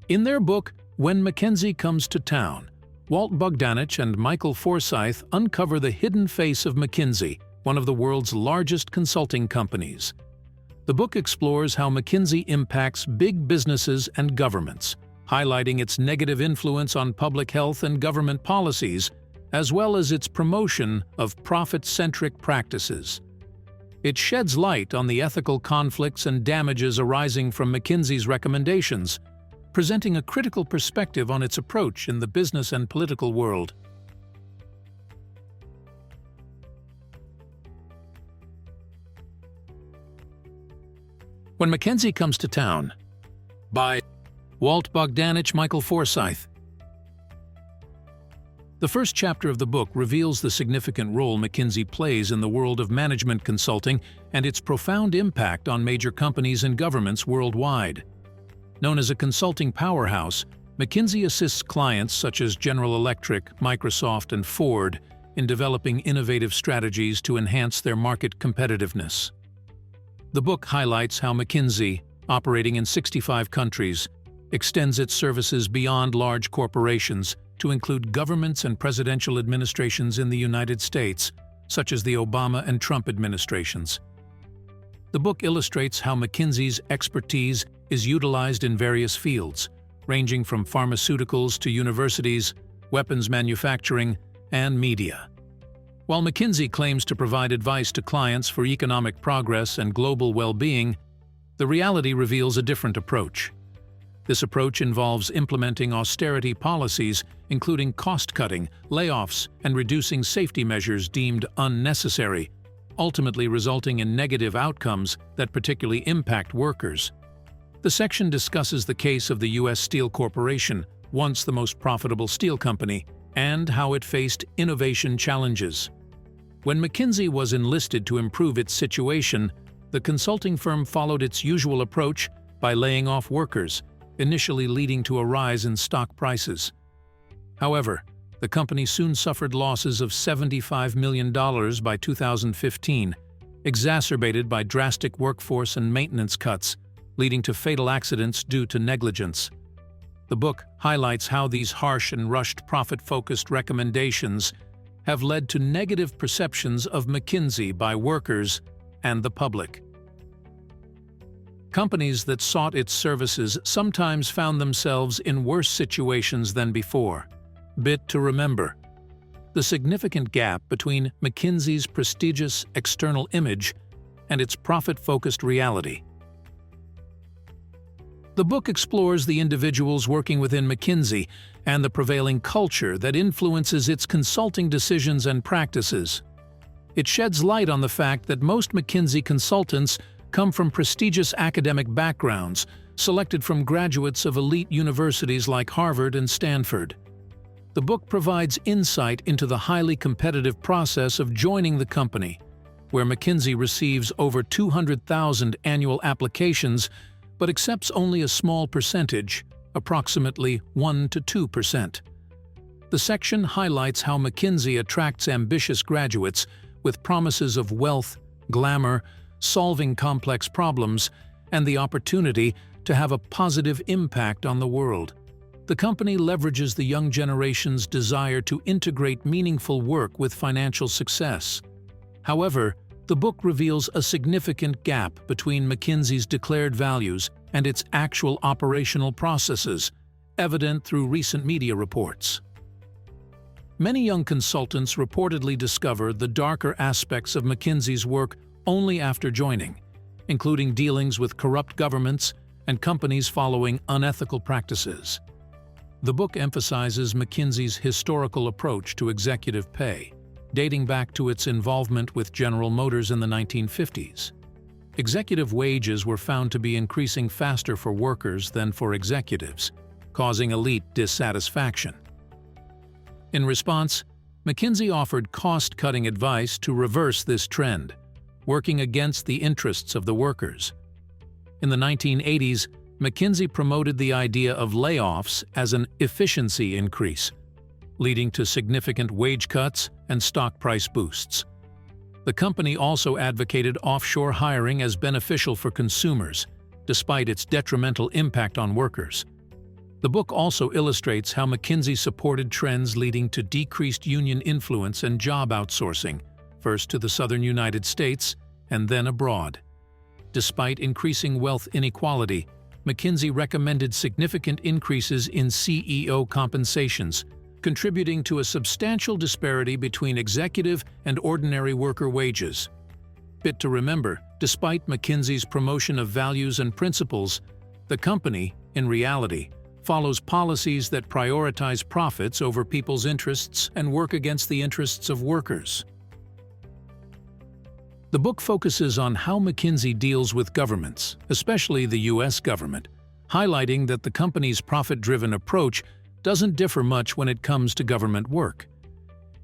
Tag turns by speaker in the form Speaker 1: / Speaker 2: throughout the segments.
Speaker 1: In their book, When Mackenzie Comes to Town, Walt Bogdanich and Michael Forsythe uncover the hidden face of McKinsey, one of the world's largest consulting companies. The book explores how McKinsey impacts big businesses and governments, highlighting its negative influence on public health and government policies, as well as its promotion of profit-centric practices. It sheds light on the ethical conflicts and damages arising from McKinsey's recommendations, presenting a critical perspective on its approach in the business and political world. When Mackenzie Comes to Town, by Walt Bogdanich, Michael Forsythe. The first chapter of the book reveals the significant role McKinsey plays in the world of management consulting and its profound impact on major companies and governments worldwide. Known as a consulting powerhouse, McKinsey assists clients such as General Electric, Microsoft, and Ford in developing innovative strategies to enhance their market competitiveness. The book highlights how McKinsey, operating in 65 countries, extends its services beyond large corporations to include governments and presidential administrations in the United States, such as the Obama and Trump administrations. The book illustrates how McKinsey's expertise is utilized in various fields, ranging from pharmaceuticals to universities, weapons manufacturing, and media. While McKinsey claims to provide advice to clients for economic progress and global well-being, the reality reveals a different approach. This approach involves implementing austerity policies, including cost-cutting, layoffs, and reducing safety measures deemed unnecessary, ultimately resulting in negative outcomes that particularly impact workers. The section discusses the case of the U.S. Steel Corporation, once the most profitable steel company, and how it faced innovation challenges. When McKinsey was enlisted to improve its situation, the consulting firm followed its usual approach by laying off workers, initially leading to a rise in stock prices. However, the company soon suffered losses of $75 million by 2015, exacerbated by drastic workforce and maintenance cuts, leading to fatal accidents due to negligence. The book highlights how these harsh and rushed profit-focused recommendations have led to negative perceptions of McKinsey by workers and the public. Companies that sought its services sometimes found themselves in worse situations than before. Bit to remember: the significant gap between McKinsey's prestigious external image and its profit-focused reality. The book explores the individuals working within McKinsey and the prevailing culture that influences its consulting decisions and practices. It sheds light on the fact that most McKinsey consultants come from prestigious academic backgrounds, selected from graduates of elite universities like Harvard and Stanford. The book provides insight into the highly competitive process of joining the company, where McKinsey receives over 200,000 annual applications but accepts only a small percentage, approximately 1 to 2%. The section highlights how McKinsey attracts ambitious graduates with promises of wealth, glamour, solving complex problems, and the opportunity to have a positive impact on the world. The company leverages the young generation's desire to integrate meaningful work with financial success. However, the book reveals a significant gap between McKinsey's declared values and its actual operational processes, evident through recent media reports. Many young consultants reportedly discover the darker aspects of McKinsey's work only after joining, including dealings with corrupt governments and companies following unethical practices. The book emphasizes McKinsey's historical approach to executive pay, dating back to its involvement with General Motors in the 1950s. Executive wages were found to be increasing faster for workers than for executives, causing elite dissatisfaction. In response, McKinsey offered cost-cutting advice to reverse this trend, working against the interests of the workers. In the 1980s, McKinsey promoted the idea of layoffs as an efficiency increase, leading to significant wage cuts and stock price boosts. The company also advocated offshore hiring as beneficial for consumers, despite its detrimental impact on workers. The book also illustrates how McKinsey supported trends leading to decreased union influence and job outsourcing, first to the southern United States and then abroad. Despite increasing wealth inequality, McKinsey recommended significant increases in CEO compensations, contributing to a substantial disparity between executive and ordinary worker wages. Bit to remember, despite McKinsey's promotion of values and principles, the company, in reality, follows policies that prioritize profits over people's interests and work against the interests of workers. The book focuses on how McKinsey deals with governments, especially the U.S. government, highlighting that the company's profit-driven approach doesn't differ much when it comes to government work.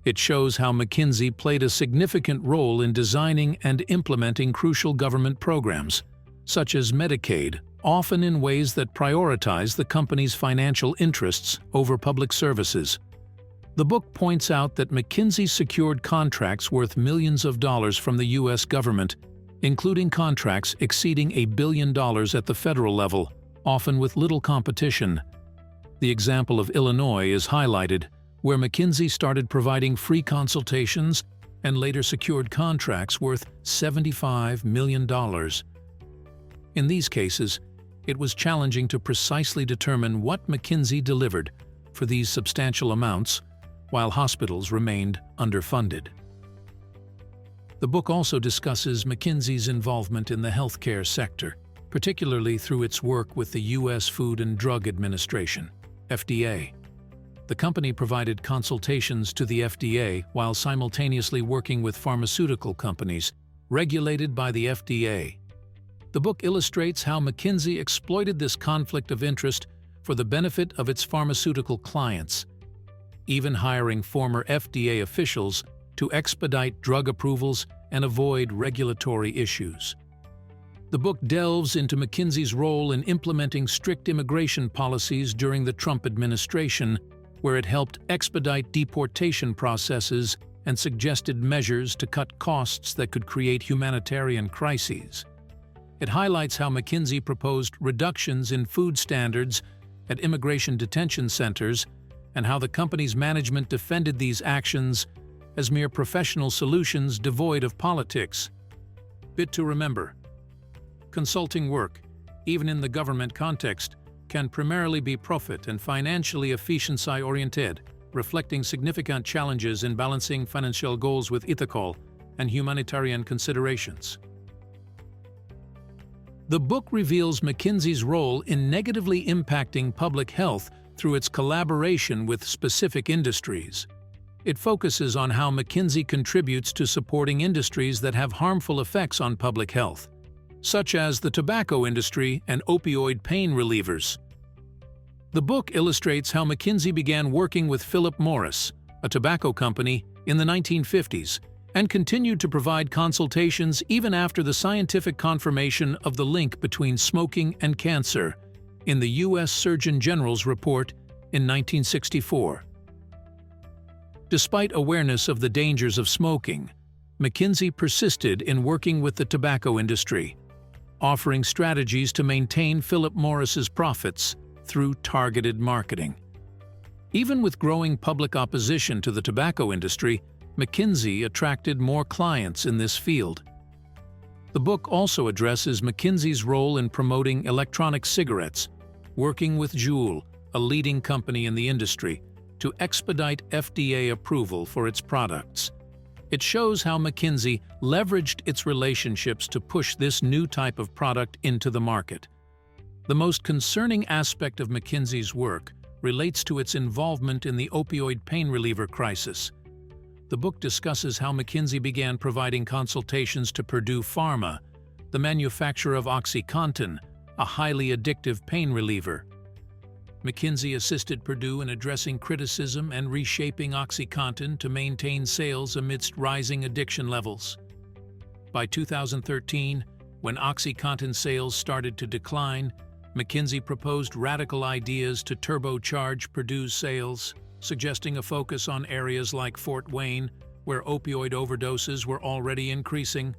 Speaker 1: It shows how McKinsey played a significant role in designing and implementing crucial government programs, such as Medicaid, often in ways that prioritize the company's financial interests over public services. The book points out that McKinsey secured contracts worth millions of dollars from the U.S. government, including contracts exceeding $1 billion at the federal level, often with little competition. The example of Illinois is highlighted, where McKinsey started providing free consultations and later secured contracts worth $75 million. In these cases, it was challenging to precisely determine what McKinsey delivered for these substantial amounts, while hospitals remained underfunded. The book also discusses McKinsey's involvement in the healthcare sector, particularly through its work with the U.S. Food and Drug Administration, FDA. The company provided consultations to the FDA while simultaneously working with pharmaceutical companies regulated by the FDA. The book illustrates how McKinsey exploited this conflict of interest for the benefit of its pharmaceutical clients, even hiring former FDA officials to expedite drug approvals and avoid regulatory issues. The book delves into McKinsey's role in implementing strict immigration policies during the Trump administration, where it helped expedite deportation processes and suggested measures to cut costs that could create humanitarian crises. It highlights how McKinsey proposed reductions in food standards at immigration detention centers and how the company's management defended these actions as mere professional solutions devoid of politics. Bit to remember: consulting work, even in the government context, can primarily be profit and financially efficiency-oriented, reflecting significant challenges in balancing financial goals with ethical and humanitarian considerations. The book reveals McKinsey's role in negatively impacting public health through its collaboration with specific industries. It focuses on how McKinsey contributes to supporting industries that have harmful effects on public health, such as the tobacco industry and opioid pain relievers. The book illustrates how McKinsey began working with Philip Morris, a tobacco company, in the 1950s, and continued to provide consultations even after the scientific confirmation of the link between smoking and cancer in the U.S. Surgeon General's report in 1964. Despite awareness of the dangers of smoking, McKinsey persisted in working with the tobacco industry, offering strategies to maintain Philip Morris's profits through targeted marketing. Even with growing public opposition to the tobacco industry, McKinsey attracted more clients in this field. The book also addresses McKinsey's role in promoting electronic cigarettes, working with Juul, a leading company in the industry, to expedite FDA approval for its products. It shows how McKinsey leveraged its relationships to push this new type of product into the market. The most concerning aspect of McKinsey's work relates to its involvement in the opioid pain reliever crisis. The book discusses how McKinsey began providing consultations to Purdue Pharma, the manufacturer of OxyContin, a highly addictive pain reliever. McKinsey assisted Purdue in addressing criticism and reshaping OxyContin to maintain sales amidst rising addiction levels. By 2013, when OxyContin sales started to decline, McKinsey proposed radical ideas to turbocharge Purdue's sales, suggesting a focus on areas like Fort Wayne, where opioid overdoses were already increasing.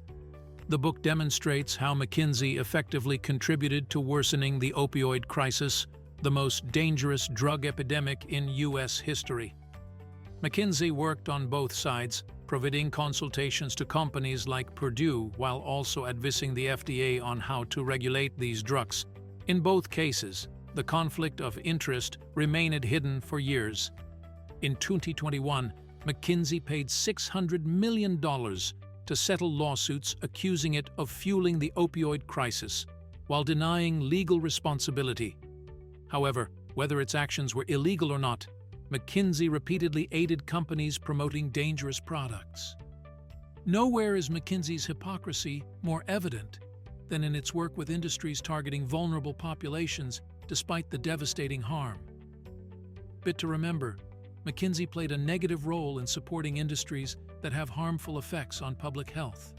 Speaker 1: The book demonstrates how McKinsey effectively contributed to worsening the opioid crisis the most dangerous drug epidemic in U.S. history. McKinsey worked on both sides, providing consultations to companies like Purdue while also advising the FDA on how to regulate these drugs. In both cases, the conflict of interest remained hidden for years. In 2021, McKinsey paid $600 million to settle lawsuits accusing it of fueling the opioid crisis, while denying legal responsibility. However, whether its actions were illegal or not, McKinsey repeatedly aided companies promoting dangerous products. Nowhere is McKinsey's hypocrisy more evident than in its work with industries targeting vulnerable populations despite the devastating harm. Bit to remember, McKinsey played a negative role in supporting industries that have harmful effects on public health.